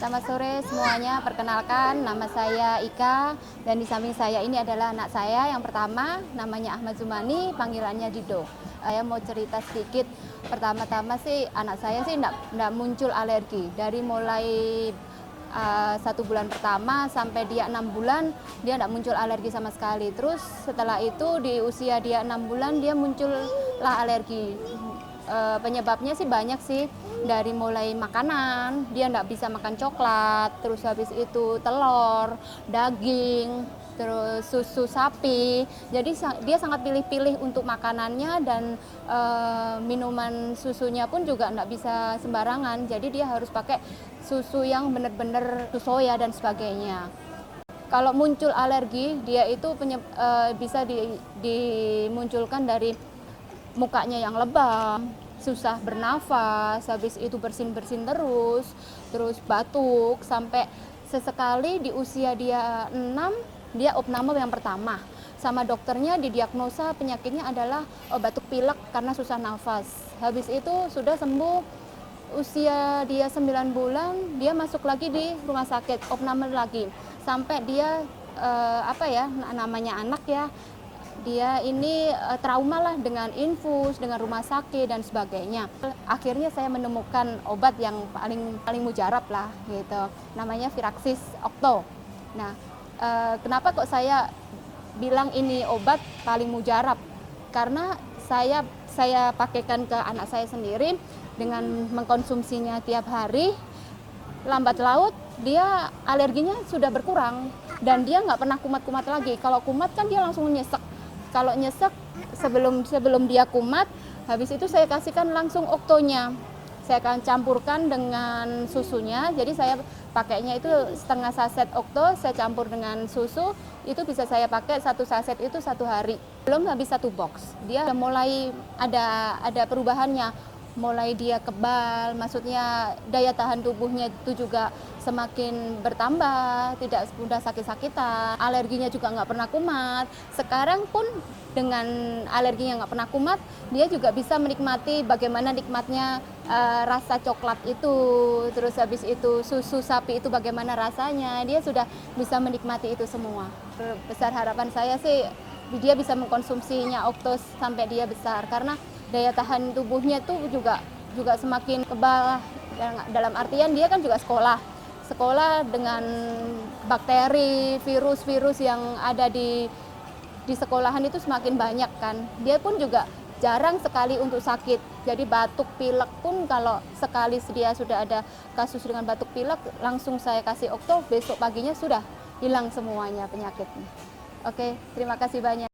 Selamat sore semuanya, perkenalkan nama saya Ika dan di samping saya ini adalah anak saya yang pertama, namanya Ahmad Zumani, panggilannya Dido. Saya mau cerita sedikit, pertama-tama sih anak saya sih enggak muncul alergi. Dari mulai 1 bulan pertama sampai dia 6 bulan, dia enggak muncul alergi sama sekali. Terus setelah itu di usia dia 6 bulan dia muncullah alergi. Penyebabnya sih banyak sih, dari mulai makanan, dia nggak bisa makan coklat, terus habis itu telur, daging, terus susu sapi. Jadi dia sangat pilih-pilih untuk makanannya dan minuman susunya pun juga nggak bisa sembarangan. Jadi dia harus pakai susu yang benar-benar susu soya dan sebagainya. Kalau muncul alergi, dia itu bisa dimunculkan dari mukanya yang lebam, susah bernafas, habis itu bersin-bersin terus batuk, sampai sesekali di usia dia 6, dia opname yang pertama. Sama dokternya didiagnosa penyakitnya adalah batuk pilek karena susah nafas. Habis itu sudah sembuh, usia dia 9 bulan, dia masuk lagi di rumah sakit, opname lagi. Sampai dia namanya anak ya, dia ini trauma lah dengan infus, dengan rumah sakit dan sebagainya. Akhirnya saya menemukan obat yang paling mujarab lah gitu. Namanya Viraxis Octo. Nah, kenapa kok saya bilang ini obat paling mujarab? Karena saya pakaikan ke anak saya sendiri dengan mengkonsumsinya tiap hari. Lambat laut dia alerginya sudah berkurang dan dia nggak pernah kumat-kumat lagi. Kalau kumat kan dia langsung nyesek. Kalau nyesek sebelum dia kumat, habis itu saya kasihkan langsung oktonya. Saya akan campurkan dengan susunya. Jadi saya pakainya itu setengah saset okto, saya campur dengan susu. Itu bisa saya pakai 1 saset itu 1 hari. Belum habis 1 box. Dia mulai ada perubahannya. Mulai dia kebal, maksudnya daya tahan tubuhnya itu juga semakin bertambah, tidak mudah sakit-sakitan, alerginya juga nggak pernah kumat. Sekarang pun dengan alerginya nggak pernah kumat, dia juga bisa menikmati bagaimana nikmatnya rasa coklat itu, terus habis itu susu sapi itu bagaimana rasanya, dia sudah bisa menikmati itu semua. Besar harapan saya sih dia bisa mengkonsumsinya Oktos sampai dia besar, karena daya tahan tubuhnya tuh juga semakin kebal. Dalam artian dia kan juga sekolah dengan bakteri, virus-virus yang ada di sekolahan itu semakin banyak kan. Dia pun juga jarang sekali untuk sakit. Jadi batuk pilek pun kalau sekali dia sudah ada kasus dengan batuk pilek, langsung saya kasih Okto, besok paginya sudah hilang semuanya penyakitnya. Oke, terima kasih banyak.